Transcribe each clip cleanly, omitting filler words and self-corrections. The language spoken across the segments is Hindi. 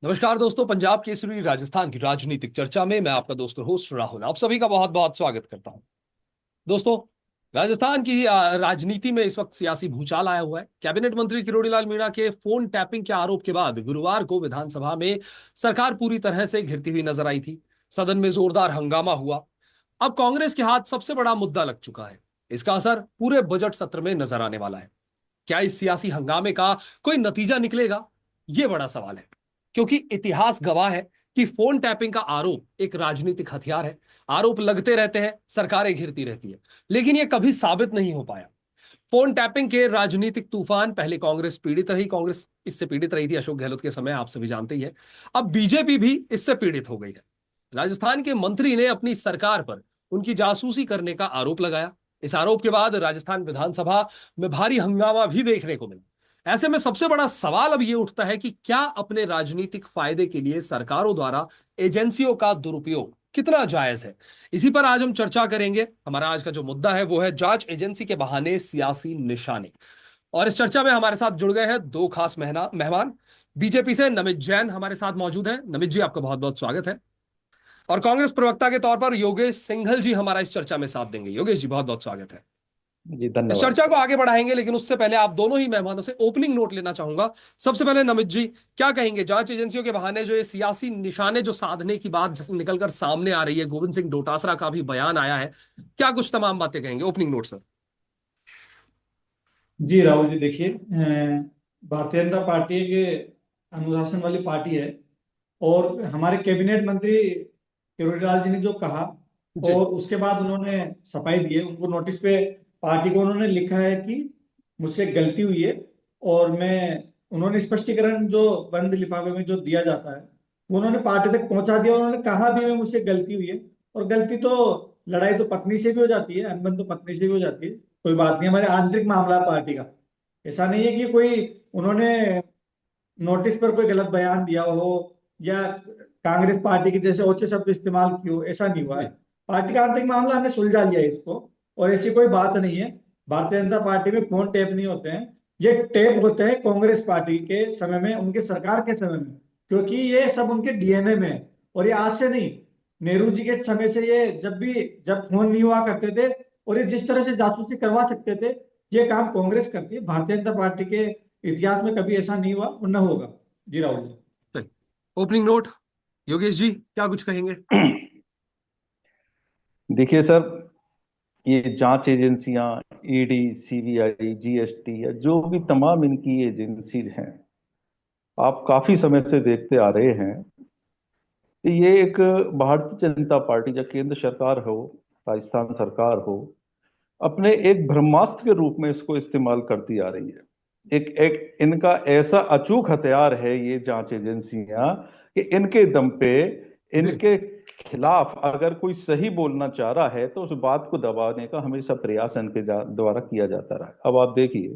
नमस्कार दोस्तों, पंजाब केसरी राजस्थान की राजनीतिक चर्चा में मैं आपका दोस्त और होस्ट राहुल आप सभी का बहुत बहुत स्वागत करता हूं। दोस्तों, राजस्थान की राजनीति में इस वक्त सियासी भूचाल आया हुआ है। कैबिनेट मंत्री किरोड़ीलाल मीणा के फोन टैपिंग के आरोप के बाद गुरुवार को विधानसभा में सरकार पूरी तरह से घिरती हुई नजर आई थी। सदन में जोरदार हंगामा हुआ। अब कांग्रेस के हाथ सबसे बड़ा मुद्दा लग चुका है। इसका असर पूरे बजट सत्र में नजर आने वाला है। क्या इस सियासी हंगामे का कोई नतीजा निकलेगा? यह बड़ा सवाल है, क्योंकि इतिहास गवाह है कि फोन टैपिंग का आरोप एक राजनीतिक हथियार है। आरोप लगते रहते हैं, सरकारें घिरती रहती है, लेकिन यह कभी साबित नहीं हो पाया। फोन टैपिंग के राजनीतिक तूफान पहले कांग्रेस पीड़ित रही, कांग्रेस इससे पीड़ित रही थी अशोक गहलोत के समय, आप सभी जानते ही है। अब बीजेपी भी इससे पीड़ित हो गई है। राजस्थान के मंत्री ने अपनी सरकार पर उनकी जासूसी करने का आरोप लगाया। इस आरोप के बाद राजस्थान विधानसभा में भारी हंगामा भी देखने को मिला। ऐसे में सबसे बड़ा सवाल अब यह उठता है कि क्या अपने राजनीतिक फायदे के लिए सरकारों द्वारा एजेंसियों का दुरुपयोग कितना जायज है। इसी पर आज हम चर्चा करेंगे। हमारा आज का जो मुद्दा है वो है जांच एजेंसी के बहाने सियासी निशाने। और इस चर्चा में हमारे साथ जुड़ गए हैं दो खास मेहमान। बीजेपी से नमित जैन हमारे साथ मौजूद हैं। नमित जी, आपका बहुत बहुत स्वागत है। और कांग्रेस प्रवक्ता के तौर पर योगेश सिंघल जी हमारा इस चर्चा में साथ देंगे। योगेश जी, बहुत बहुत स्वागत है। जी इस धन्यवाद। चर्चा को आगे बढ़ाएंगे, लेकिन उससे पहले आप दोनों ही मेहमानों से ओपनिंग नोट लेना चाहूंगा। सबसे पहले नमित जी, क्या कहेंगे? जांच एजेंसियों के बहाने जो ये सियासी निशाने जो साधने की बात निकलकर सामने आ रही है, गोविंद सिंह डोटासरा का भी बयान आया है, क्या कुछ तमाम बातें कहेंगे? Opening note sir. जी राहुल जी, देखिए, भारतीय जनता पार्टी के अनुशासन वाली पार्टी है। और हमारे कैबिनेट मंत्री किरोड़ीलाल जी ने जो कहा जी। और उसके बाद उन्होंने सफाई दी है, उनको नोटिस पे पार्टी को उन्होंने लिखा है कि मुझसे गलती हुई है। और मैं उन्होंने स्पष्टीकरण जो बंद लिफाफे में जो दिया जाता है वो उन्होंने पार्टी तक पहुंचा दिया। और उन्होंने कहा भी है मुझसे गलती हुई है। और गलती तो, लड़ाई तो पत्नी से भी हो जाती है, अनबन तो पत्नी से भी हो जाती है। कोई बात नहीं, हमारे आंतरिक मामला है पार्टी का। ऐसा नहीं है कि कोई उन्होंने नोटिस पर कोई गलत बयान दिया हो या कांग्रेस पार्टी की जैसे ओछे शब्द इस्तेमाल किए हो, ऐसा नहीं हुआ है। जी। पार्टी का आंतरिक मामला हमने सुलझा लिया है इसको। और ऐसी कोई बात नहीं है। भारतीय जनता पार्टी में फोन टेप नहीं होते हैं। ये टेप होते हैं कांग्रेस पार्टी के समय में, उनके सरकार के समय में, क्योंकि ये सब उनके डीएनए में है। और ये आज से नहीं, नेहरू जी के समय से ये जब फोन नहीं हुआ करते थे और ये जिस तरह से जासूसी करवा सकते थे, ये काम कांग्रेस करती है। भारतीय जनता पार्टी के इतिहास में कभी ऐसा नहीं हुआ और न होगा। जी राहुल जी। ओपनिंग नोट योगेश जी, क्या कुछ कहेंगे? देखिए सर, ये जांच एजेंसियां, ईडी, सीबीआई, जीएसटी या जो भी तमाम इनकी एजेंसी हैं, आप काफी समय से देखते आ रहे हैं कि ये एक भारतीय जनता पार्टी या केंद्र सरकार हो, राजस्थान सरकार हो, अपने एक ब्रह्मास्त्र के रूप में इसको इस्तेमाल करती आ रही है। एक एक इनका ऐसा अचूक हथियार है ये जांच एजेंसियां कि इनके दम पे, जी। इनके खिलाफ अगर कोई सही बोलना चाह रहा है तो उस बात को दबाने का हमेशा प्रयास इनके द्वारा किया जाता रहा है। अब आप देखिए,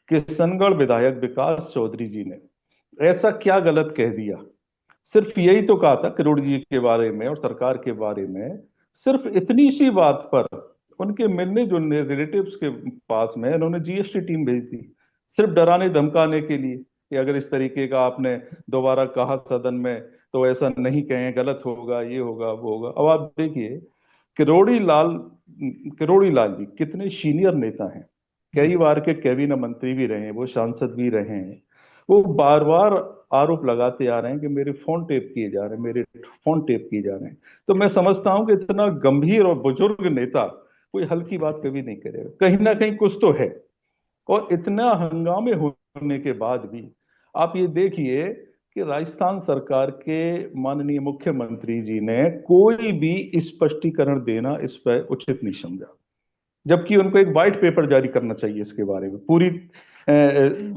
किशनगढ़ विधायक विकास चौधरी जी ने ऐसा क्या गलत कह दिया। सिर्फ यही तो कहा था करोड़ जी के बारे में और सरकार के बारे में। सिर्फ इतनी सी बात पर उनके मिलने जो रिलेटिव्स के पास में उन्होंने जीएसटी टीम भेज दी, सिर्फ डराने धमकाने के लिए कि अगर इस तरीके का आपने दोबारा कहा सदन में तो ऐसा नहीं कहें, गलत होगा, ये होगा, वो होगा। अब आप देखिए, किरोड़ी लाल किरोड़ी लाल जी कितने सीनियर नेता हैं, कई बार के कैबिनेट मंत्री भी रहे हैं, वो सांसद भी रहे हैं। वो बार बार आरोप लगाते आ रहे हैं कि मेरे फोन टेप किए जा रहे हैं, मेरे फोन टेप किए जा रहे हैं। तो मैं समझता हूं कि इतना गंभीर और बुजुर्ग नेता कोई हल्की बात कभी नहीं करेगा, कहीं ना कहीं कुछ तो है। और इतना हंगामे होने के बाद भी आप ये देखिए कि राजस्थान सरकार के माननीय मुख्यमंत्री जी ने कोई भी स्पष्टीकरण देना इस पर उचित नहीं समझा। जबकि उनको एक वाइट पेपर जारी करना चाहिए, इसके बारे में पूरी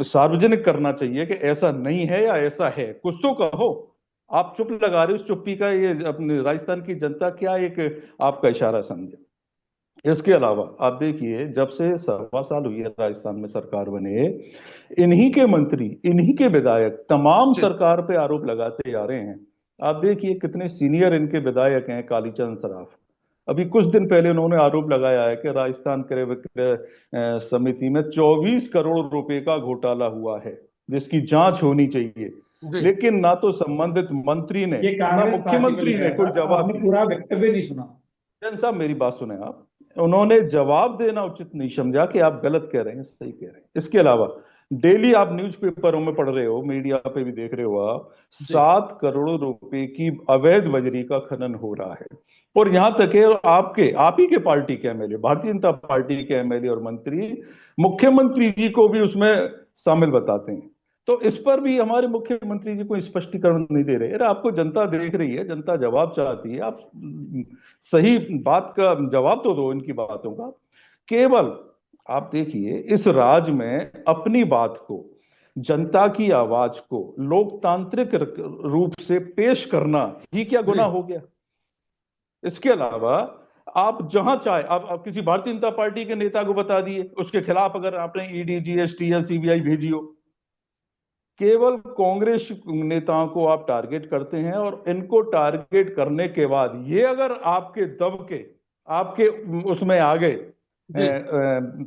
सार्वजनिक करना चाहिए कि ऐसा नहीं है या ऐसा है, कुछ तो कहो। आप चुप लगा रहे हो, उस चुप्पी का ये अपने राजस्थान की जनता क्या एक आपका इशारा समझे। इसके अलावा आप देखिए, जब से 1.25 साल हुई है राजस्थान में सरकार बने, इन्हीं के मंत्री, इन्हीं के विधायक तमाम जी। सरकार पे आरोप लगाते आ रहे हैं। आप देखिए कितने सीनियर इनके विधायक हैं, कालीचंद सराफ। अभी कुछ दिन पहले उन्होंने आरोप लगाया है कि राजस्थान क्रय विक्रय समिति में 24 करोड़ रुपए का घोटाला हुआ है, जिसकी जांच होनी चाहिए। जी लेकिन ना तो संबंधित मंत्री ने ये ना कांग्रेस पार्टी को मुख्यमंत्री लिखा ने था, कोई जवाब आपने दिया। पूरा वक्तव्य नहीं सुना। जन साहब मेरी बात सुने आप, उन्होंने जवाब देना उचित नहीं समझा कि आप गलत कह रहे हैं, सही कह रहे हैं। इसके अलावा डेली आप न्यूज़पेपरों में पढ़ रहे हो, मीडिया पे भी देख रहे हो आप, जी 7 करोड़ रुपए की अवैध बजरी का खनन हो रहा है। और यहां तक है आप ही के पार्टी के एमएलए, भारतीय जनता पार्टी के एमएलए और मंत्री मुख्यमंत्री जी को भी उसमें शामिल बताते हैं। तो इस पर भी हमारे मुख्यमंत्री जी कोई स्पष्टीकरण नहीं दे रहे। अरे आपको जनता देख रही है, जनता जवाब चाहती है, आप सही बात का जवाब तो दो इनकी बातों का। केवल आप देखिए, इस राज्य में अपनी बात को, जनता की आवाज को लोकतांत्रिक रूप से पेश करना ही क्या जी गुनाह हो गया? इसके अलावा आप जहां चाहे आप किसी भारतीय जनता पार्टी के नेता को बता दिए, उसके खिलाफ अगर आपने ईडी, जीएसटी या सीबीआई भेजी हो, केवल कांग्रेस नेताओं को आप टारगेट करते हैं। और इनको टारगेट करने के बाद ये अगर आपके दब के, आपके उसमें आ गए जी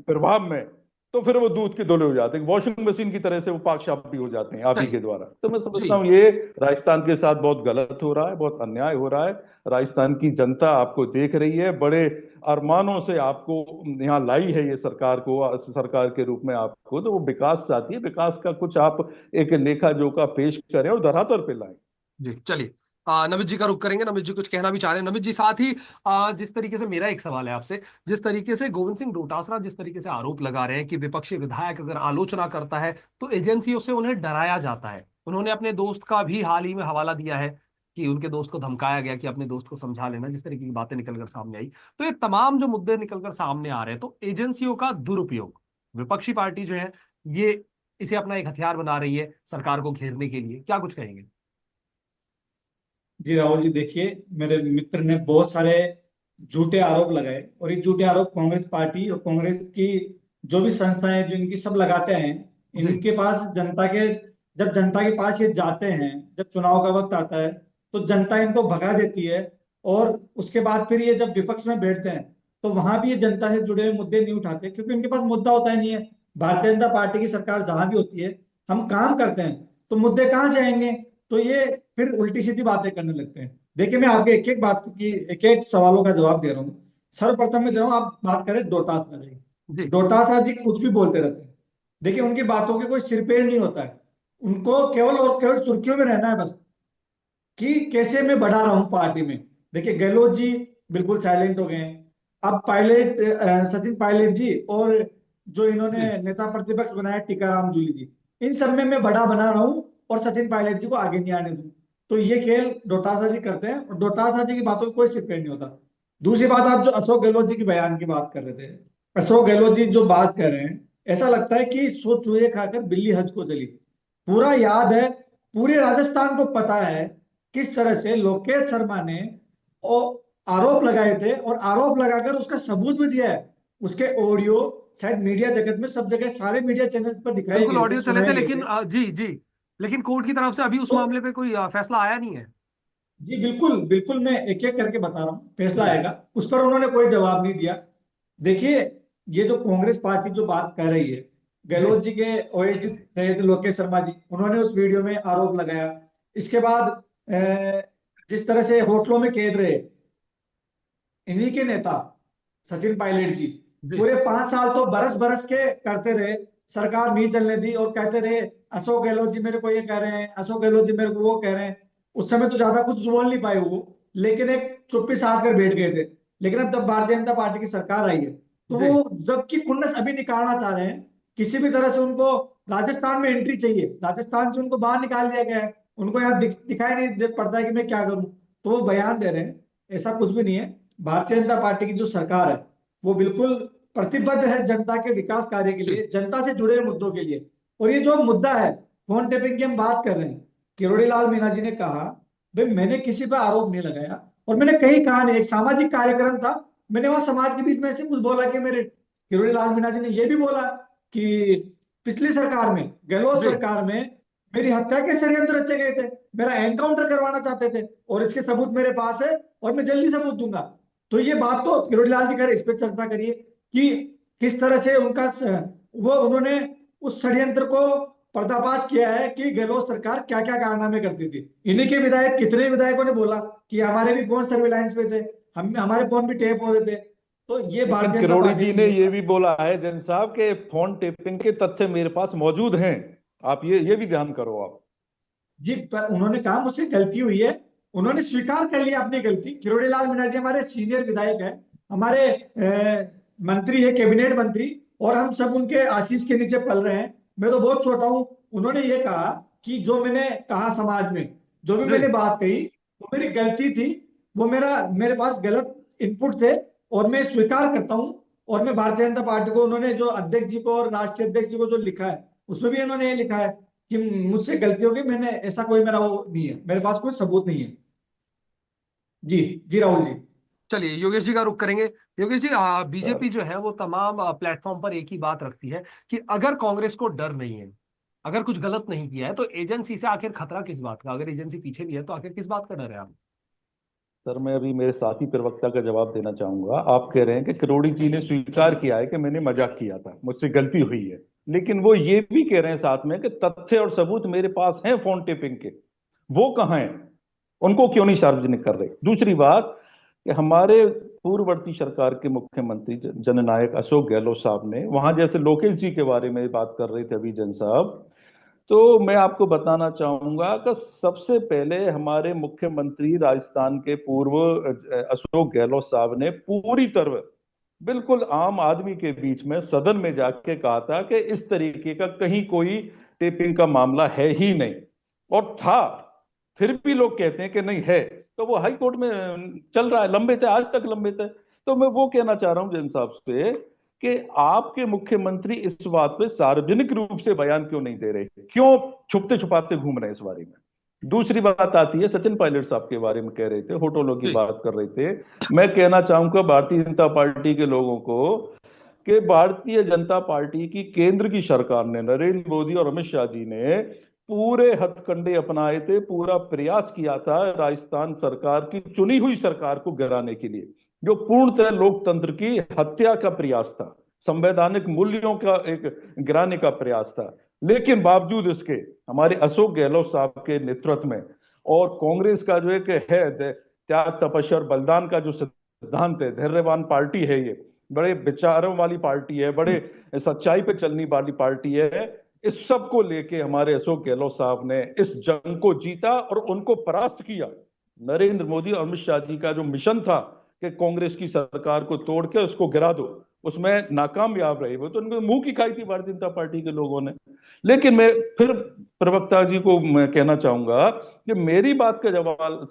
प्रभाव में, तो फिर वो दूध के धुले हो जाते हैं, वॉशिंग मशीन की तरह से वो पाक साफ भी हो जाते हैं आप ही के चलिए द्वारा। तो मैं जी समझता हूँ ये राजस्थान के साथ बहुत गलत हो रहा है, बहुत अन्याय हो रहा है। राजस्थान की जनता आपको देख रही है, बड़े अरमानों से आपको यहाँ लाई है, ये सरकार को, सरकार के रूप में आपको, तो वो विकास चाहती है। विकास का कुछ आप एक लेखा जोखा पेश करें और धरातल पे लाएं। जी चलिए नमित जी का रुख करेंगे। नमित जी कुछ कहना भी चाह रहे हैं। नमित जी साथ ही जिस तरीके से मेरा एक सवाल है आपसे, जिस तरीके से गोविंद सिंह डोटासरा जिस तरीके से आरोप लगा रहे हैं कि विपक्षी विधायक अगर आलोचना करता है तो एजेंसियों से उन्हें डराया जाता है। उन्होंने अपने दोस्त का भी हाल ही में हवाला दिया है कि उनके दोस्त को धमकाया गया कि अपने दोस्त को समझा लेना, जिस तरीके की बातें निकलकर सामने आई। तो ये तमाम जो मुद्दे निकलकर सामने आ रहे हैं, तो एजेंसियों का दुरुपयोग विपक्षी पार्टी जो है ये इसे अपना एक हथियार बना रही है सरकार को घेरने के लिए, क्या कुछ कहेंगे? जी राहुल जी, देखिए, मेरे मित्र ने बहुत सारे झूठे आरोप लगाए, और ये झूठे आरोप कांग्रेस पार्टी और कांग्रेस की जो भी संस्थाएं जो इनकी सब लगाते हैं। जी इनके पास जनता के, जब जनता के पास ये जाते हैं, जब चुनाव का वक्त आता है, तो जनता इनको भगा देती है। और उसके बाद फिर ये जब विपक्ष में बैठते हैं, तो वहां भी ये जनता से जुड़े हुए मुद्दे नहीं उठाते, क्योंकि इनके पास मुद्दा होता ही नहीं है। भारतीय जनता पार्टी की सरकार जहां भी होती है, हम काम करते हैं, तो मुद्दे कहाँ से आएंगे? तो ये फिर उल्टी सीधी बातें करने लगते हैं। देखिए, मैं आपके एक एक बात की, एक एक सवालों का जवाब दे रहा हूँ। सर्वप्रथम मैं दे रहा हूँ, आप बात करें डोटासरा जी। जी डोटासरा जी कुछ भी बोलते रहते हैं। देखिए, उनकी बातों के कोई सिरपेड़ नहीं होता है। उनको केवल और केवल सुर्खियों में रहना है बस, कि कैसे मैं बढ़ा रहा हूँ पार्टी में। देखिए, गहलोत जी बिल्कुल साइलेंट हो गए हैं। अब पायलट, सचिन पायलट जी, और जो जी इन्होंने नेता प्रतिपक्ष बनाया टीकाराम जूली जी, इन सब में मैं बड़ा बना रहा हूँ, और सचिन पायलट जी को आगे नहीं आने दूं। तो ये खेल डोटासरा जी करते हैं, और डोटासरा जी की बातों में कोई सिर पैर नहीं होता। दूसरी बात, आप जो अशोक गहलोत जी के बयान की बात कर रहे थे, अशोक गहलोत जी जो बात कर रहे हैं, ऐसा लगता है कि सो चूहे खाकर बिल्ली हज को चली। पूरा याद है, पूरे राजस्थान को पता है किस तरह से लोकेश शर्मा ने ओ आरोप लगाए थे, और आरोप लगाकर उसका सबूत भी दिया है। उसके ऑडियो शायद मीडिया जगत में, सब जगह, सारे मीडिया चैनल पर दिखाए बिल्कुल गए थे, ऑडियो चले सुनाए थे, गए लेकिन थे। जी जी, लेकिन कोर्ट की तरफ से अभी उस तो मामले पे कोई फैसला आया नहीं है। जी बिल्कुल बिल्कुल, मैं एक एक करके बता रहा हूँ, फैसला जी आएगा। उस पर उन्होंने कोई जवाब नहीं दिया। देखिए, ये जो कांग्रेस पार्टी जो बात कर रही है, जी गहलोत जी के ओएसडी रहे थे लोकेश शर्मा जी, उन्होंने उस वीडियो में आरोप लगाया। इसके बाद जिस तरह से होटलों में कैद रहे इन्हीं के नेता सचिन पायलट जी, जी पूरे 5 साल तो बरस बरस के करते रहे, सरकार नहीं चलने दी, और कहते रहे अशोक गहलोत जी मेरे को ये कह रहे हैं, अशोक गहलोत जी मेरे को वो कह रहे हैं। उस समय तो ज्यादा कुछ बोल नहीं पाए वो, लेकिन एक चुप्पी साध कर बैठ गए थे। लेकिन अब जब भारतीय जनता पार्टी की सरकार आई है, तो जी वो जबकि खुन्नस अभी निकालना चाह रहे हैं। किसी भी तरह से उनको राजस्थान में एंट्री चाहिए, राजस्थान से उनको बाहर निकाल दिया गया है। उनको यहाँ दिखाई नहीं पड़ता है कि मैं क्या करूं, तो वो बयान दे रहे हैं। ऐसा कुछ भी नहीं है। भारतीय जनता पार्टी की जो सरकार है, वो बिल्कुल प्रतिबद्ध है जनता के विकास कार्य के जी लिए, जनता से जुड़े मुद्दों के लिए। और ये जो मुद्दा है, फोन टेपिंग की हम बात कर रहे हैं, किरोड़ी लाल मीणा जी ने कहा, भाई मैंने किसी पर आरोप नहीं लगाया, और मैंने कहीं कहा नहीं। एक सामाजिक कार्यक्रम था, मैंने वहां समाज के बीच में ऐसे कुछ बोला कि मेरे, किरोड़ी लाल मीणा जी ने यह भी बोला कि पिछली सरकार में, गहलोत जी सरकार में, मेरी हत्या के षड्यंत्र रचे गए थे, मेरा एनकाउंटर करवाना चाहते थे, और इसके सबूत मेरे पास है, और मैं जल्दी सबूत दूंगा। तो ये बात तो किरोड़ी लाल जी करें, इस पर चर्चा करिए कि किस तरह से उनका वो, उन्होंने उस षड्यंत्र को पर्दाफाश किया है कि गहलोत सरकार क्या क्या कारनामे करती थी। इन्हीं के विधायक, कितने विधायकों ने बोला कि हमारे भी फोन सर्विलांस पे थे, हम हमारे फोन भी टेप हो रहे थे। तो ये लेकिन भारतीय जनता किरोड़ी पार्टी जी ने ने नहीं ये किया। भी बोला है जैन साहब के फोन टेपिंग के तथ्य मेरे पास मौजूद हैं। आप ये भी ध्यान करो आप। जी, पर उन्होंने कहा मुझसे गलती हुई है, उन्होंने स्वीकार कर लिया अपनी गलती। किरोड़ी लाल मीणा जी हमारे सीनियर विधायक है, हमारे मंत्री है, कैबिनेट मंत्री, और हम सब उनके आशीष के नीचे पल रहे हैं। मैं तो बहुत छोटा हूं। उन्होंने ये कहा कि जो मैंने कहा समाज में, जो भी जी। मैंने बात कही, वो मेरी गलती थी, वो मेरे पास गलत इनपुट थे, और मैं स्वीकार करता हूं। और मैं भारतीय जनता पार्टी को, उन्होंने जो अध्यक्ष जी को और राष्ट्रीय अध्यक्ष जी को जो लिखा है, उसमें भी इन्होंने ये लिखा है कि मुझसे गलती होगी, मैंने ऐसा कोई, मेरा वो नहीं है, मेरे पास कोई सबूत नहीं है। जी। जी राहुल जी। चलिए योगेश जी का रुख करेंगे। योगेश जी, बीजेपी जो है वो तमाम प्लेटफॉर्म पर एक ही बात रखती है कि अगर कांग्रेस को डर नहीं है, अगर कुछ गलत नहीं किया है, तो एजेंसी से आखिर खतरा किस बात का? अगर एजेंसी पीछे भी है तो आखिर किस बात का डर है आप? सर, मैं अभी मेरे साथी प्रवक्ता का जवाब देना चाहूंगा। आप कह रहे हैं कि किरोड़ी जी ने स्वीकार किया है कि मैंने मजाक किया था, मुझसे गलती हुई है। लेकिन वो ये भी कह रहे हैं साथ में कि तथ्य और सबूत मेरे पास हैं फोन टेपिंग के। वो कहाँ हैं? उनको क्यों नहीं सार्वजनिक कर रहे? दूसरी बात कि हमारे पूर्ववर्ती सरकार के मुख्यमंत्री जननायक अशोक गहलोत साहब ने, वहां जैसे लोकेश जी के बारे में बात कर रहे थे अभी जन साहब, तो मैं आपको बताना चाहूंगा कि सबसे पहले हमारे मुख्यमंत्री राजस्थान के पूर्व अशोक गहलोत साहब ने पूरी तरह बिल्कुल आम आदमी के बीच में सदन में जाके कहा था कि इस तरीके का कहीं कोई टेपिंग का मामला है ही नहीं, और था। फिर भी लोग कहते हैं कि नहीं है, तो वो हाई कोर्ट में चल रहा है, लंबित है, आज तक लंबित है। तो मैं वो कहना चाह रहा हूं जन साहब से कि आपके मुख्यमंत्री इस बात पे सार्वजनिक रूप से बयान क्यों नहीं दे रहे, क्यों छुपते छुपाते घूम रहे हैं इस बारे में। दूसरी बात आती है, सचिन पायलट साहब के बारे में कह रहे थे, होटलों की जी। बात कर रहे थे। मैं कहना चाहूंगा भारतीय जनता पार्टी के लोगों को कि भारतीय जनता पार्टी की केंद्र की सरकार ने, नरेंद्र मोदी और अमित शाह जी ने पूरे हथकंडे अपनाए थे, पूरा प्रयास किया था राजस्थान सरकार की चुनी हुई सरकार को गिराने के लिए, जो पूर्णतः लोकतंत्र की हत्या का प्रयास था, संवैधानिक मूल्यों का एक गिराने का प्रयास था। लेकिन बावजूद इसके हमारे अशोक गहलोत साहब के नेतृत्व में और कांग्रेस का जो एक है त्याग तपस्या और बलिदान का जो सिद्धांत है, धैर्यवान पार्टी है, ये बड़े विचारों वाली पार्टी है, बड़े सच्चाई पे चलने वाली पार्टी है, इस सब को लेके हमारे अशोक गहलोत साहब ने इस जंग को जीता और उनको परास्त किया। नरेंद्र मोदी और अमित शाह जी का जो मिशन था कि कांग्रेस की सरकार को तोड़ के उसको गिरा दो, उसमें नाकामयाब रहे। वो तो उनको मुंह की खाई थी भारतीय जनता पार्टी के लोगों ने। लेकिन मैं फिर प्रवक्ता जी को मैं कहना चाहूंगा कि मेरी बात का जवाब,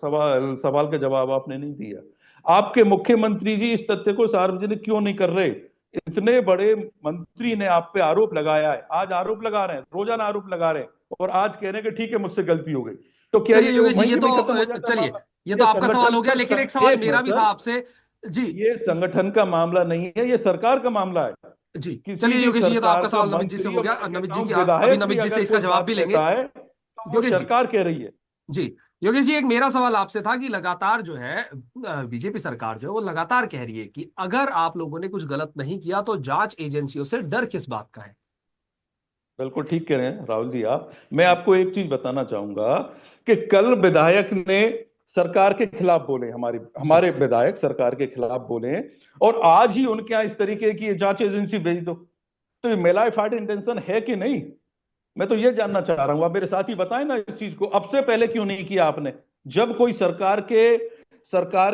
सवाल का जवाब आपने नहीं दिया। आपके मुख्यमंत्री जी इस तथ्य को सार्वजनिक क्यों नहीं कर रहे? इतने बड़े मंत्री ने आप पे आरोप लगाया है, आज आरोप लगा रहे हैं, रोजाना आरोप लगा रहे हैं, और आज कह रहे हैं कि ठीक है मुझसे गलती हो गई। तो क्या चलिए ये योगेश जी, वहीं ये के तो वहीं खत्म हो जाता चलिए, मामला? ये तो ये आपका सवाल संगठन हो गया, लेकिन एक सवाल एक मेरा मिनट भी था सर, आपसे। जी। ये संगठन का मामला नहीं है, ये सरकार का मामला है। जी। किसी चलिए भी योगेश जी, ये तो सरकार आपका का सवाल नमित जी से मंत्री, हो और गया, मैं नमित कहता जी हूं की अभी विधायक भी नमित जी से अगर इसका कोई जवाब बात भी लेंगे। कहता है तो वो योगेश जी। सरकार कह रही है। जी। योगेश जी, एक मेरा सवाल आपसे था कि लगातार जो है बीजेपी सरकार जो है वो लगातार कह रही है कि अगर आप लोगों ने कुछ गलत नहीं किया तो जांच एजेंसियों से डर किस बात का है? बिल्कुल ठीक कह रहे हैं राहुल जी आप। मैं आपको एक चीज बताना चाहूंगा कि कल विधायक ने सरकार के खिलाफ बोले, हमारे जी। हमारे विधायक सरकार के खिलाफ बोले, और आज ही उनके यहाँ इस तरीके की जांच एजेंसी भेज दो। तो ये मेलाइफाइड इंटेंशन है कि नहीं? मैं तो ये जानना चाह रहा हूं, आप मेरे साथ ही बताएं ना इस चीज को, अब से पहले क्यों नहीं किया आपने? जब कोई सरकार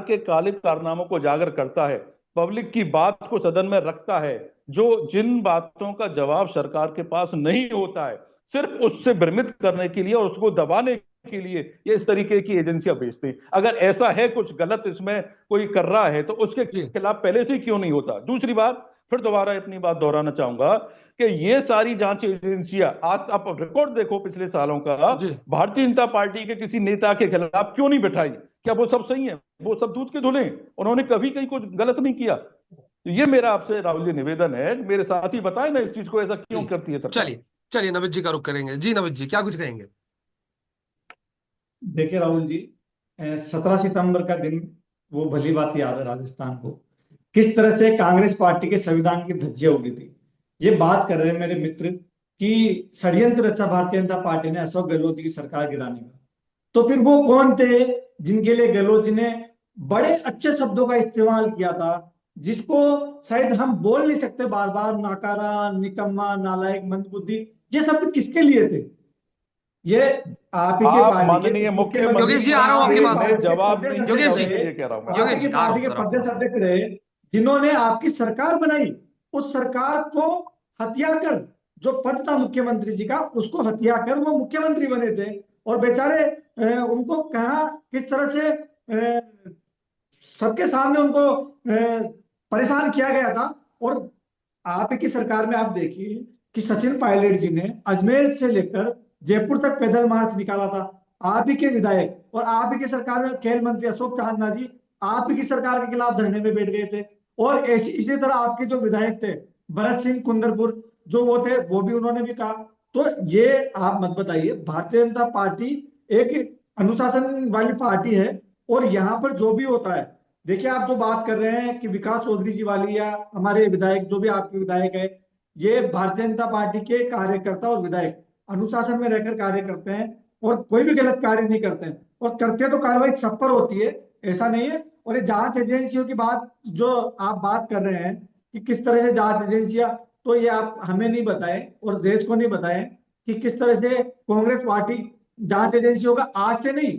के काले कारनामों को उजागर करता है, पब्लिक की बात को सदन में रखता है, जो जिन बातों का जवाब सरकार के पास नहीं होता है, सिर्फ उससे भ्रमित करने के लिए और उसको दबाने के लिए ये इस तरीके की एजेंसियां भेजती हैं। अगर ऐसा है कुछ गलत इसमें कोई कर रहा है तो उसके जी। खिलाफ पहले से क्यों नहीं होता? दूसरी बात, फिर दोबारा अपनी बात दोहराना चाहूंगा कि ये सारी जांच एजेंसियां, आज आप रिकॉर्ड देखो पिछले सालों का, जी। भारतीय जनता पार्टी के किसी नेता के खिलाफ क्यों नहीं बैठाई? क्या वो सब सही है? वो सब दूध के धुले? उन्होंने कभी कहीं कुछ गलत नहीं किया? तो ये मेरा आपसे राहुल जी निवेदन है, मेरे साथ ही बताए ना इस चीज को, ऐसा क्यों जी। करती है सरकार? चलिए। चलिए नमित जी का रुख करेंगे। जी नमित जी, क्या कुछ कहेंगे? देखिए राहुल जी, 17 सितंबर का दिन वो भली बात याद है राजस्थान को, किस तरह से कांग्रेस पार्टी के संविधान की धज्जियां उड़ी थी। ये बात कर रहे हैं मेरे मित्र कि षड्यंत्र रचा भारतीय जनता पार्टी ने अशोक गहलोत की सरकार गिराने का, तो फिर वो कौन थे जिनके लिए गहलोत जी ने बड़े अच्छे शब्दों का इस्तेमाल किया था, जिसको शायद हम बोल नहीं सकते बार बार, नाकारा, निकम्मा, नालायक, मंदबुद्धि, ये शब्द किसके लिए थे? ये आप ही के आप पार्टी के माननीय मुख्यमंत्री, योगेश जी, मुख्यमंत्री आ रहा हूं आप ही आपके के पास। ने पार्टी के जवाब प्रदेश नहीं दिया, योगेश अध्यक्ष जी, मैं रहे, ये कह रहा हूं मैं। आप ही योगेश के जी, आ रहा पार्टी हूं के सर आपके प्रदेश पास। अध्यक्ष रहे, जिन्होंने आपकी सरकार बनाई, उस सरकार को हत्या कर, जो पद था मुख्यमंत्री जी का उसको हत्या कर वो मुख्यमंत्री बने थे। और बेचारे उनको कहा किस तरह से सबके सामने उनको परेशान किया गया था। और आप की सरकार में आप देखिए कि सचिन पायलट जी ने अजमेर से लेकर जयपुर तक पैदल मार्च निकाला था, आप ही के विधायक। और आप ही की सरकार में खेल मंत्री अशोक चांदना जी आप ही की सरकार के खिलाफ धरने में बैठ गए थे। और इसी तरह आपके जो विधायक थे भरत सिंह कुंदरपुर, जो वो थे, वो भी उन्होंने भी कहा। तो ये आप मत बताइए, भारतीय जनता पार्टी एक अनुशासन वाली पार्टी है। और यहाँ पर जो भी होता है, देखिए आप जो बात कर रहे हैं कि विकास चौधरी जी वाली या हमारे विधायक जो भी आपके विधायक है, ये भारतीय जनता पार्टी के कार्यकर्ता और विधायक अनुशासन में रहकर कार्य करते हैं और कोई भी गलत कार्य नहीं करते हैं, और करते तो कार्रवाई सब पर होती है, ऐसा नहीं है। और ये जांच एजेंसियों की बात जो आप बात कर रहे हैं कि किस तरह से जांच एजेंसियां, तो ये आप हमें नहीं बताएं और देश को नहीं बताएं कि किस तरह से कांग्रेस पार्टी जांच एजेंसियों का आज से नहीं,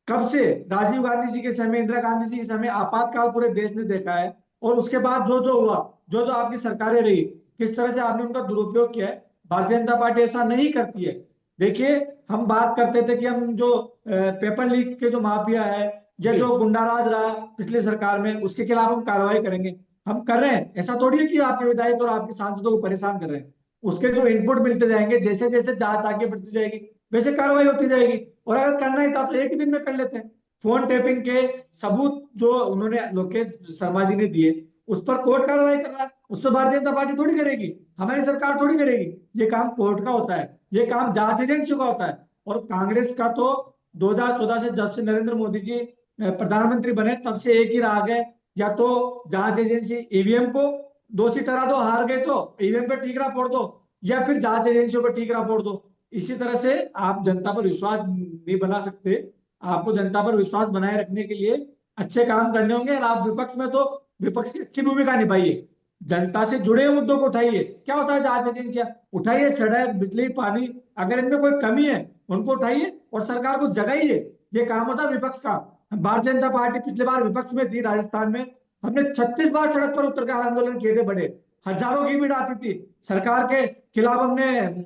कब से, राजीव गांधी जी के समय, इंदिरा गांधी जी के समय आपातकाल पूरे देश ने देखा है। और उसके बाद जो जो हुआ, जो जो आपकी सरकारें रही, किस तरह से आपने उनका दुरुपयोग किया है। भारतीय जनता पार्टी ऐसा नहीं करती है। देखिए, हम बात करते थे कि हम जो पेपर लीक के जो माफिया है या जी, जो गुंडाराज रहा पिछली सरकार में, उसके खिलाफ हम कार्रवाई करेंगे। हम कर रहे हैं, ऐसा थोड़ी है कि आपके विधायक और आपके सांसदों को परेशान कर रहे हैं। उसके जो इनपुट मिलते जाएंगे, जैसे जैसे जांच आगे बढ़ती जाएगी वैसे कार्रवाई होती जाएगी। और अगर करना ही था तो एक ही दिन में कर लेते हैं। फोन टैपिंग के सबूत जो उन्होंने लोकेश शर्मा जी ने दिए, उस पर कोर्ट कार्रवाई कर रहा है, उससे भारतीय जनता पार्टी थोड़ी करेगी, हमारी सरकार थोड़ी करेगी। ये काम कोर्ट का होता है, ये काम जांच एजेंसियों का होता है। और कांग्रेस का तो 2014 से, जब से नरेंद्र मोदी जी प्रधानमंत्री बने, तब से एक ही राग है, या तो जांच एजेंसी ईवीएम को दोषी ठहरा दो, हार गए तो ईवीएम पे ठीकरा फोड़ दो, या फिर जांच एजेंसियों पर ठीकरा फोड़ दो। इसी तरह से आप जनता पर विश्वास नहीं बना सकते। आपको जनता पर विश्वास बनाए रखने के लिए अच्छे काम करने होंगे, और आप विपक्ष में तो विपक्ष की अच्छी भूमिका निभाइए, जनता से जुड़े हुए मुद्दों को उठाइए। क्या होता है, जांच एजेंसियां उठाइए, सड़क, बिजली, पानी, अगर इनमें कोई कमी है उनको उठाइए और सरकार को जगाइए। ये काम होता है विपक्ष का। भारतीय जनता पार्टी पिछले बार विपक्ष में थी राजस्थान में, हमने 36 बार सड़क पर उतर कर आंदोलन किए थे, बड़े हजारों की भीड़ आती थी सरकार के खिलाफ। हमने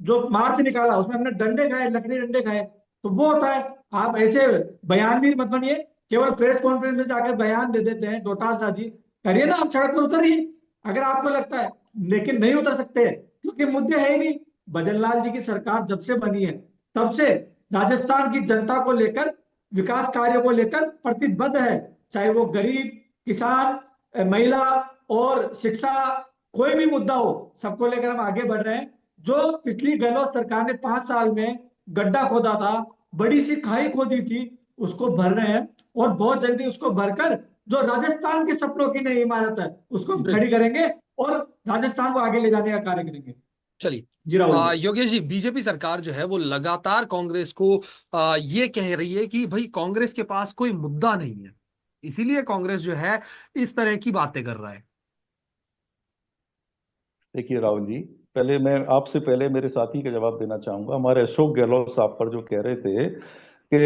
जो मार्च निकाला उसमें हमने डंडे खाए, लकड़ी डंडे खाए। तो वो होता है। आप ऐसे बयान भी मत बनिए, केवल प्रेस कॉन्फ्रेंस में जाकर बयान दे देते हैं डोटासबाजी। करिए ना, आप सड़क पर उतरिए अगर आपको लगता है, लेकिन नहीं उतर सकते क्योंकि मुद्दे है ही नहीं। भजनलाल जी की सरकार जब से बनी है, तब से राजस्थान की जनता को लेकर, विकास कार्यों को लेकर प्रतिबद्ध है। चाहे वो गरीब, किसान, महिला और शिक्षा, कोई भी मुद्दा हो, सबको लेकर हम आगे बढ़ रहे हैं। जो पिछली गहलोत सरकार ने 5 साल में गड्ढा खोदा था, बड़ी सी खाई खोदी थी, उसको भर रहे हैं। और बहुत जल्दी उसको भरकर जो राजस्थान के सपनों की नई इमारत है उसको हम खड़ी करेंगे और राजस्थान को आगे ले जाने का कार्य करेंगे। चलिए। जी राहुल जी। योगेश जी, बीजेपी सरकार जो है वो लगातार कांग्रेस को ये कह रही है कि भाई कांग्रेस के पास कोई मुद्दा नहीं है, इसीलिए कांग्रेस जो है इस तरह की बातें कर रहा है। देखिए राहुल जी, पहले मैं आपसे पहले मेरे साथी का जवाब देना चाहूंगा। हमारे अशोक गहलोत साहब पर जो कह रहे थे कि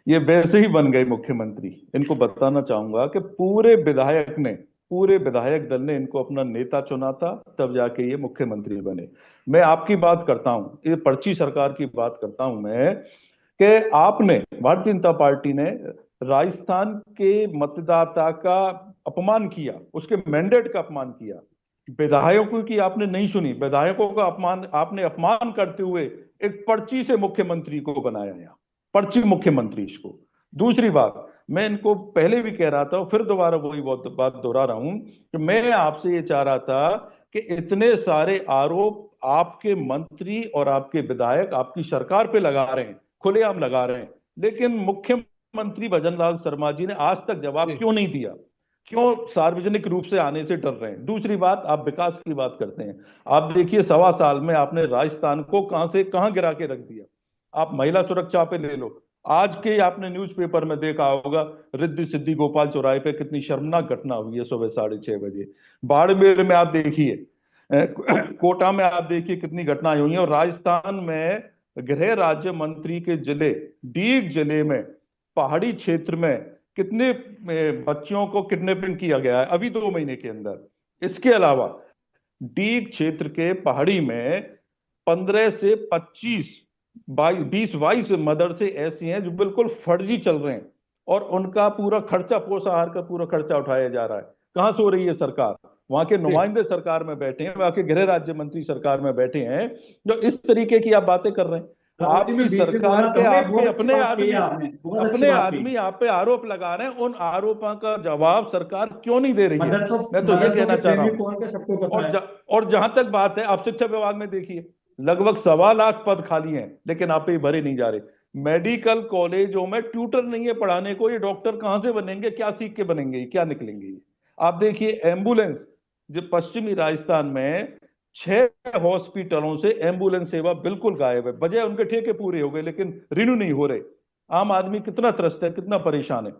ये वैसे ही बन गए मुख्यमंत्री, इनको बताना चाहूंगा कि पूरे विधायक दल ने इनको अपना नेता चुना था, तब जाके ये मुख्यमंत्री बने। मैं आपकी बात करता हूं, ये पर्ची सरकार की बात करता हूं मैं, कि आपने, भारतीय जनता पार्टी ने राजस्थान के मतदाता का अपमान किया, उसके मैंडेट का अपमान किया। विधायकों की आपने नहीं सुनी, विधायकों का अपमान, आपने अपमान करते हुए एक पर्ची से मुख्यमंत्री को बनाया, यहाँ पर्ची मुख्यमंत्री इसको। दूसरी बात, मैं इनको पहले भी कह रहा था और फिर दोबारा वही बात दोहरा रहा हूं कि मैं आपसे ये चाह रहा था कि इतने सारे आरोप आपके मंत्री और आपके विधायक आपकी सरकार पे लगा रहे हैं, खुलेआम लगा रहे हैं, लेकिन मुख्यमंत्री भजनलाल शर्मा जी ने आज तक जवाब जी, क्यों नहीं दिया? क्यों सार्वजनिक रूप से आने से डर रहे हैं? दूसरी बात, आप विकास की बात करते हैं। आप देखिए 1.25 साल में आपने राजस्थान को कहां से कहां गिरा के रख दिया। आप महिला सुरक्षा पे ले लो, आज के आपने न्यूज़पेपर में देखा होगा, रिद्धि सिद्धि गोपाल चौराहे पे कितनी शर्मनाक घटना हुई है सुबह 6:30 बजे। बाड़मेर में आप देखिए, कोटा में आप देखिए कितनी घटनाएं हुई हैं। और राजस्थान में गृह राज्य मंत्री के जिले, डीग जिले में, पहाड़ी क्षेत्र में कितने बच्चियों को किडनैपिंग किया गया है अभी 2 महीने के अंदर। इसके अलावा डीग क्षेत्र के पहाड़ी में 15 से 25, 20-22 मदरसे ऐसी हैं जो बिल्कुल फर्जी चल रहे हैं, और उनका पूरा खर्चा, पोषाहार का पूरा खर्चा उठाया जा रहा है। कहां सो रही है सरकार? वहां के नुमाइंदे सरकार में बैठे हैं, वहां के गृह राज्य मंत्री सरकार में बैठे हैं, जो इस तरीके की आप बातें कर रहे हैं। राहुल जी, मैं आपकी बीच में बोलना सरकार के चाहूंगा, आपके बहुत अच्छी अपने बात कही आदमी, आपने, बहुत अच्छी अपने बात कही। आदमी आप पे आरोप लगा रहे हैं, उन आरोपों का जवाब सरकार क्यों नहीं दे रही है? मदरसों मैं तो ये मदरसों कहना के चाह रहा प्रेमी हूं। कौन के सबको पता और है। और जहां तक बात है, आप शिक्षा विभाग में देखिए, लगभग 1.25 लाख पद खाली हैं, लेकिन आप पे ये भरे नहीं जा रहे। मेडिकल कॉलेजों में ट्यूटर नहीं है पढ़ाने को, ये डॉक्टर कहां से बनेंगे? क्या सीख के बनेंगे? क्या निकलेंगे ये? आप देखिए एम्बुलेंस, जो पश्चिमी राजस्थान में 6 हॉस्पिटलों से एम्बुलेंस सेवा बिल्कुल गायब है। बजाय उनके ठेके पूरे हो गए, लेकिन रिन्यू नहीं हो रहे। आम आदमी कितना त्रस्त है, कितना परेशान है।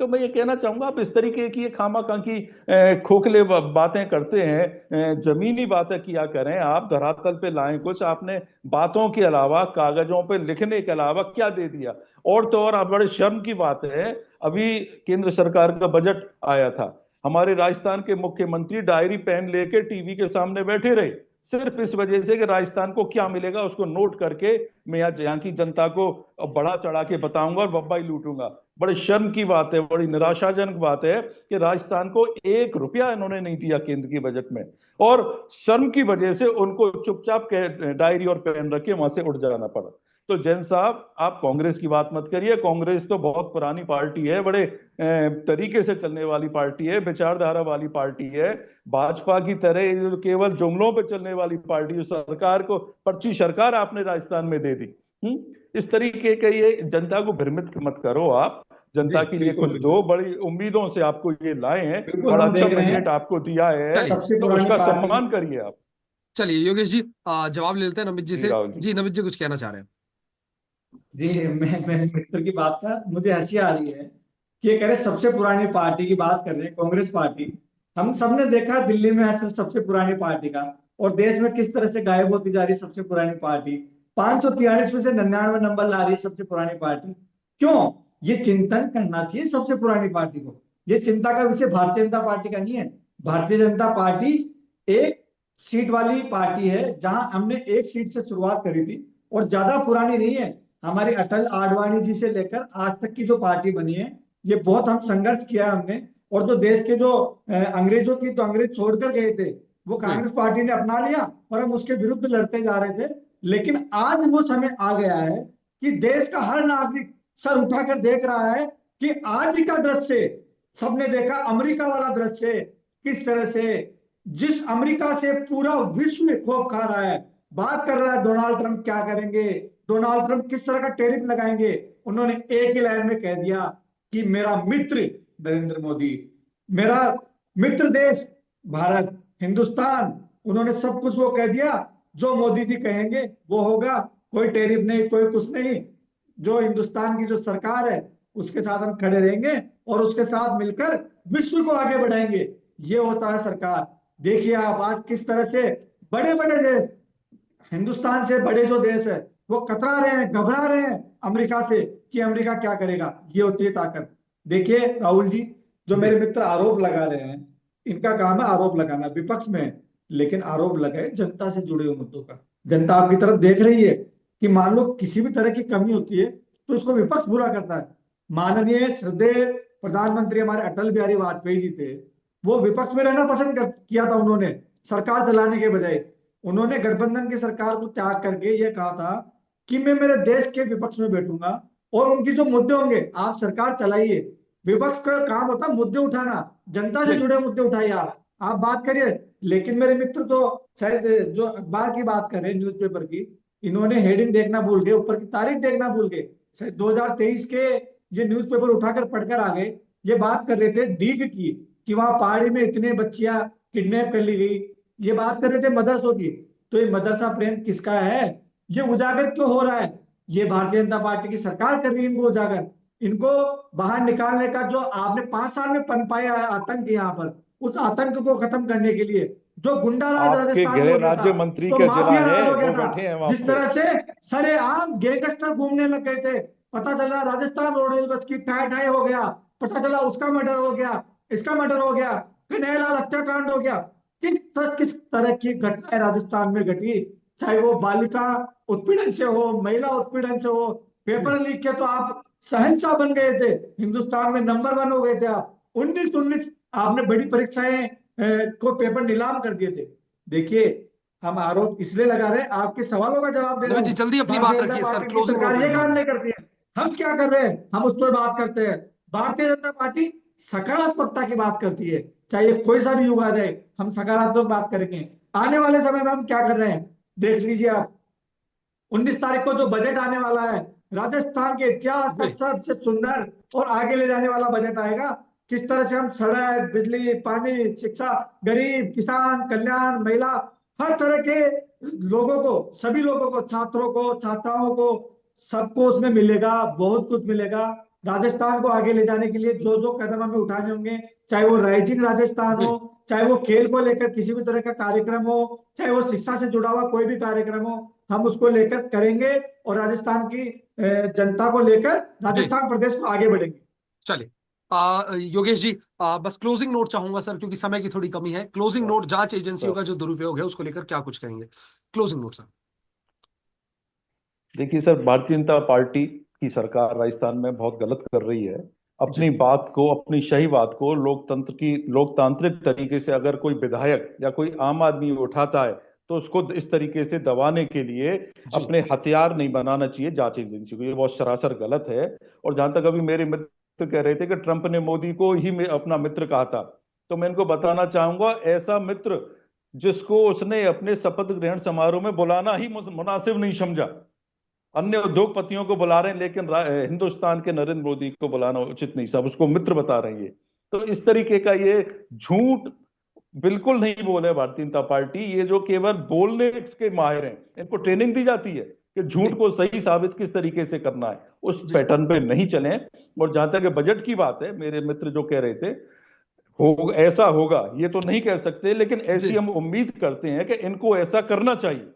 तो मैं ये कहना चाहूंगा, आप इस तरीके की खामा की खोखले बातें करते हैं, जमीनी बातें किया करें, आप धरातल पे लाएं कुछ। आपने बातों के अलावा, कागजों पे लिखने के अलावा क्या दे दिया? और तो और, आप बड़े शर्म की बात है, अभी केंद्र सरकार का बजट आया था, हमारे राजस्थान के मुख्यमंत्री डायरी पेन लेके टीवी के सामने बैठे रहे, सिर्फ इस वजह से कि राजस्थान को क्या मिलेगा उसको नोट करके मैं यहाँ की जनता को बढ़ा चढ़ा के बताऊंगा और बब्बाई लूटूंगा। बड़ी शर्म की बात है, बड़ी निराशाजनक बात है कि राजस्थान को 1 रुपया इन्होंने नहीं दिया केंद्र के बजट में, और शर्म की वजह से उनको चुपचाप डायरी और पेन रख के वहां से उठ जाना पड़ा। तो जैन साहब, आप कांग्रेस की बात मत करिए। कांग्रेस तो बहुत पुरानी पार्टी है, बड़े तरीके से चलने वाली पार्टी है, विचारधारा वाली पार्टी है। भाजपा की तरह ये जो केवल जुमलों पे चलने वाली पार्टी, जो सरकार को पर्ची सरकार आपने राजस्थान में दे दी। इस तरीके के ये जनता को भ्रमित मत करो आप। जी जनता के लिए बिल्कुल कुछ बिल्कुल दो, बड़ी उम्मीदों से आपको ये लाए हैं, बिल्कुल, बड़ा हम अच्छा देख रहे हैं मैंडेट आपको दिया है, चलिए सबसे तो पुरानी उसका पार्टी। सम्मान करिए आप। चलिए योगेश जी, जवाब ले लेते हैं नमित जी जी से। राहुल जी। जी नमित जी, कुछ कहना चाह रहे हैं? जी, मैं मित्र की बात का मुझे हंसी आ रही है कि ये कह रहे सबसे पुरानी पार्टी की बात कर रहे हैं, कांग्रेस पार्टी। हम सबने देखा दिल्ली में है सबसे पुरानी पार्टी का, और देश में किस तरह से गायब होती जा रही है सबसे पुरानी पार्टी। 543 में से 99 नंबर ला रही है सबसे पुरानी पार्टी। क्यों? ये चिंतन करना चाहिए सबसे पुरानी पार्टी को। ये चिंता का विषय भारतीय जनता पार्टी का नहीं है। भारतीय जनता पार्टी एक सीट वाली पार्टी है, जहां हमने एक सीट से शुरुआत करी थी, और ज्यादा पुरानी नहीं है। हमारे अटल आडवाणी जी से लेकर आज तक की जो पार्टी बनी है, ये बहुत हम संघर्ष किया है हमने। और जो देश के जो अंग्रेजों की तो अंग्रेज छोड़कर गए थे, वो जी कांग्रेस पार्टी ने अपना लिया, और हम उसके विरुद्ध लड़ते जा रहे थे। लेकिन आज वो समय आ गया है कि देश का हर नागरिक सर उठाकर देख रहा है कि आज का दृश्य, सबने देखा अमेरिका वाला दृश्य, किस तरह से, जिस अमेरिका से पूरा विश्व खौफ खा रहा है, बात कर रहा है डोनाल्ड ट्रंप क्या करेंगे, डोनाल्ड ट्रंप किस तरह का टैरिफ लगाएंगे। उन्होंने एक ही लाइन में कह दिया कि मेरा मित्र नरेंद्र मोदी, मेरा मित्र देश भारत, हिंदुस्तान, उन्होंने सब कुछ वो कह दिया, जो मोदी जी कहेंगे वो होगा। कोई टैरिफ नहीं, कोई कुछ नहीं। जो हिंदुस्तान की जो सरकार है, उसके साथ हम खड़े रहेंगे और उसके साथ मिलकर विश्व को आगे बढ़ाएंगे। ये होता है सरकार। देखिए आप आज किस तरह से बड़े बड़े देश, हिंदुस्तान से बड़े जो देश है, वो कतरा रहे हैं, घबरा रहे हैं अमेरिका से कि अमेरिका क्या करेगा। ये होती है ताकत। देखिए राहुल जी, जो जी मेरे मित्र आरोप लगा रहे हैं, इनका काम है आरोप लगाना, विपक्ष में है, लेकिन आरोप लगाए जनता से जुड़े हुए मुद्दों का। जनता आपकी तरफ देख रही है कि मान लो किसी भी तरह की कमी होती है तो उसको विपक्ष बुरा करता है। माननीय श्रद्धेय प्रधानमंत्री हमारे अटल बिहारी वाजपेयी जी थे, वो विपक्ष में रहना पसंद किया था उन्होंने, सरकार चलाने के बजाय। उन्होंने गठबंधन की सरकार को त्याग करके ये कहा था कि मैं मेरे देश के विपक्ष में बैठूंगा, और उनकी जो मुद्दे होंगे आप सरकार चलाइए। विपक्ष का काम होता है मुद्दे उठाना, जनता से नहीं जुड़े मुद्दे उठाइए, आप बात करिए। लेकिन मेरे मित्र तो शायद जो अखबार की बात कर रहे हैं, न्यूज़पेपर की, इन्होंने हेडिंग देखना भूल गए, ऊपर की तारीख देखना भूल गए। शायद 2023 के ये न्यूज़पेपर उठाकर पढ़कर आ गए। ये बात कर रहे थे डीग की, कि वहां पहाड़ी में इतने बच्चियां किडनैप कर ली गई। ये बात कर रहे थे मदरसों की, तो ये मदरसा प्रेम किसका है? ये उजागर क्यों हो रहा है? ये भारतीय जनता पार्टी की सरकार कर रही है इनको उजागर। इनको बाहर निकालने का जो आपने 5 साल में पनपाया है आतंक यहाँ पर, उस आतंक को खत्म करने के लिए जो गुंडा राज आपके राजस्थान में गृह हो गया था, राज्य मंत्री तो का जिला माफिया राज है, हो गया वो था, बैठे हैं वहां जिस पे। तरह से सरेआम गैंगस्टर घूमने लग गए थे, पता चला राजस्थान रोडवेज बस की ठाई ठाई हो गया, पता चला उसका मर्डर हो गया, इसका मर्डर हो गया, कन्हैयालाल हत्याकांड हो गया। किस तरह की घटनाएं राजस्थान में घटी, चाहे वो बालिका उत्पीड़न से हो, महिला उत्पीड़न से हो। पेपर लीक के तो आप शहंशाह बन गए थे, हिंदुस्तान में नंबर 1 हो गए थे आप। 1919 आपने बड़ी परीक्षाएं को पेपर नीलाम कर दिए थे। देखिए, हम आरोप इसलिए लगा रहे हैं, आपके सवालों का जवाब दे रहा नमित जी हूँ। जल्दी अपनी भारतीय बात जनता रखिए सर, पार्टी की क्लोजिंग नोट सरकार में ये काम बोलिए। नहीं करती है। हम क्या कर रहे हैं, हम उस पर बात करते हैं। भारतीय जनता पार्टी सकारात्मकता की बात करती है, चाहे कोई सा भी युग आ जाए, हम सकारात्मक बात करेंगे। आने वाले समय में हम क्या कर रहे हैं, देख लीजिए आप। 19 तारीख को जो बजट आने वाला है, राजस्थान के इतिहास का जी सबसे सुंदर और आगे ले जाने वाला बजट आएगा। किस तरह से हम सड़क, बिजली, पानी, शिक्षा, गरीब, किसान, कल्याण, महिला, हर तरह के लोगों को, सभी लोगों को, छात्रों को, छात्राओं को, सबको उसमें मिलेगा, बहुत कुछ मिलेगा। राजस्थान को आगे ले जाने के लिए जो जो कदम हमें उठाने होंगे, चाहे वो राइजिंग राजस्थान हो, जी चाहे वो खेल को लेकर किसी भी तरह का कार्यक्रम हो, चाहे वो शिक्षा से जुड़ा हुआ कोई भी कार्यक्रम हो, हम उसको लेकर करेंगे और राजस्थान की जनता को लेकर जी। राजस्थान प्रदेश को आगे बढ़ेंगे। चलिए, योगेश जी, बस क्लोजिंग नोट चाहूंगा सर, क्योंकि समय की थोड़ी कमी है। क्लोजिंग सर, नोट, जांच एजेंसियों सर, का जो दुरुपयोग है उसको लेकर क्या कुछ कहेंगे? Closing note sir. देखिए सर, भारतीय जनता पार्टी की सरकार राजस्थान में बहुत गलत कर रही है। जी अपनी बात को, अपनी सही बात को लोकतांत्रिक तरीके से अगर कोई विधायक या कोई आम आदमी उठाता है, तो उसको इस तरीके से दबाने के लिए जी अपने हथियार नहीं बनाना चाहिए जांच एजेंसी को। ये बहुत सरासर गलत है। और जहां तक अभी मेरे मित्र कह रहे थे कि ट्रंप ने मोदी को ही अपना मित्र कहा था, तो मैं इनको बताना चाहूंगा, ऐसा मित्र जिसको उसने अपने शपथ ग्रहण समारोह में बुलाना ही मुनासिब नहीं समझा। अन्य उद्योगपतियों को बुला रहे हैं, लेकिन हिंदुस्तान के नरेंद्र मोदी को बुलाना उचित नहीं, सब उसको मित्र बता रहे हैं। ये तो इस तरीके का ये झूठ बिल्कुल नहीं बोले भारतीय जनता पार्टी। ये जो केवल बोलने के माहिर हैं, इनको ट्रेनिंग दी जाती है कि जी झूठ को सही साबित किस तरीके से करना है, उस जी पैटर्न पे नहीं चलें। और जहां तक बजट की बात है, मेरे मित्र जो कह रहे थे हो ऐसा होगा, ये तो नहीं कह सकते, लेकिन ऐसी जी हम उम्मीद करते हैं कि इनको ऐसा करना चाहिए।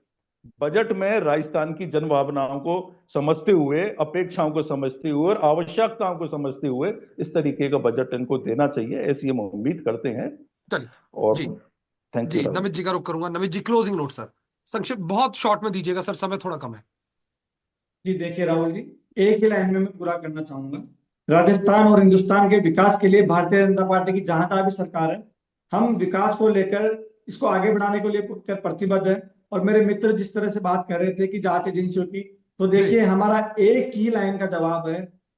बजट में राजस्थान की जन भावनाओं को समझते हुए, अपेक्षाओं को समझते हुए और आवश्यकताओं को समझते हुए इस तरीके का बजट इनको देना चाहिए, ऐसी हम उम्मीद करते हैं। चलिए। और जी थैंक यू जी, राहुल। नमित जी का रुख करूंगा। नमित जी, क्लोजिंग नोट सर, संक्षिप्त, बहुत शॉर्ट में दीजिएगा सर, समय थोड़ा कम है। जी देखिए राहुल जी, एक ही लाइन में मैं पूरा करना चाहूंगा। राजस्थान और हिंदुस्तान के विकास के लिए भारतीय जनता पार्टी की जहां तक भी सरकार है, हम विकास को लेकर इसको आगे बढ़ाने के लिए प्रतिबद्ध है। और मेरे मित्र जिस तरह से बात कर रहे थे कि जांच एजेंसियों की, तो जी देखिए हमारा एक ही लाइन का जवाब है,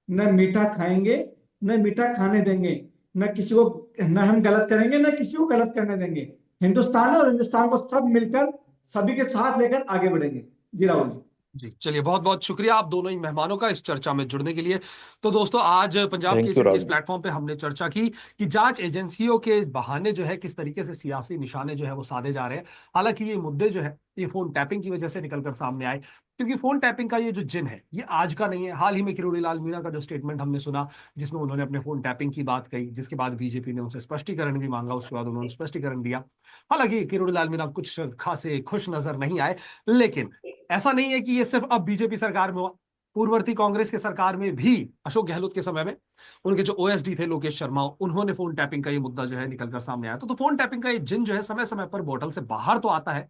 न मीठा खाएंगे, न मीठा खाने देंगे, न किसी को, न हम गलत करेंगे, न किसी को गलत करने देंगे। हिंदुस्तान और हिंदुस्तान को सब मिलकर, सभी के साथ लेकर आगे बढ़ेंगे। जी राहुल जी। जी, चलिए, बहुत बहुत शुक्रिया आप दोनों ही मेहमानों का इस चर्चा में जुड़ने के लिए। तो दोस्तों, आज पंजाब थैंक यू केसरी के इस राहुल जी। प्लेटफॉर्म पे हमने चर्चा की कि जांच एजेंसियों के बहाने जो है किस तरीके से सियासी निशाने जो है वो साधे जा रहे हैं। हालांकि ये मुद्दे जो है ये फोन टैपिंग की वजह से निकलकर सामने आए, क्योंकि फोन टैपिंग का ये जो जिन है ये आज का नहीं है। हाल ही में किरोड़ी लाल मीणा का जो स्टेटमेंट हमने सुना, जिसमें उन्होंने अपने फोन टैपिंग की बात कही, जिसके बाद बीजेपी ने उनसे स्पष्टीकरण भी मांगा, उसके बाद उन्होंने स्पष्टीकरण दिया। हालांकि किरोड़ी लाल मीणा कुछ खासे खुश नजर नहीं आए, लेकिन ऐसा नहीं है कि ये सिर्फ अब बीजेपी सरकार में हुआ। पूर्ववर्ती कांग्रेस के सरकार में भी अशोक गहलोत के समय में उनके जो ओएसडी थे लोकेश शर्मा, उन्होंने फोन टैपिंग का ये मुद्दा जो है निकलकर सामने आया। तो फोन टैपिंग का ये जिन जो है समय समय पर बोतल से बाहर तो आता है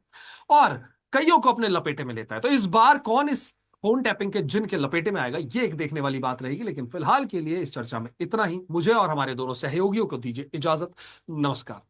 और कईयों को अपने लपेटे में लेता है। तो इस बार कौन इस फोन टैपिंग के जिन के लपेटे में आएगा, ये एक देखने वाली बात रहेगी। लेकिन फिलहाल के लिए इस चर्चा में इतना ही। मुझे और हमारे दोनों सहयोगियों को दीजिए इजाजत। नमस्कार।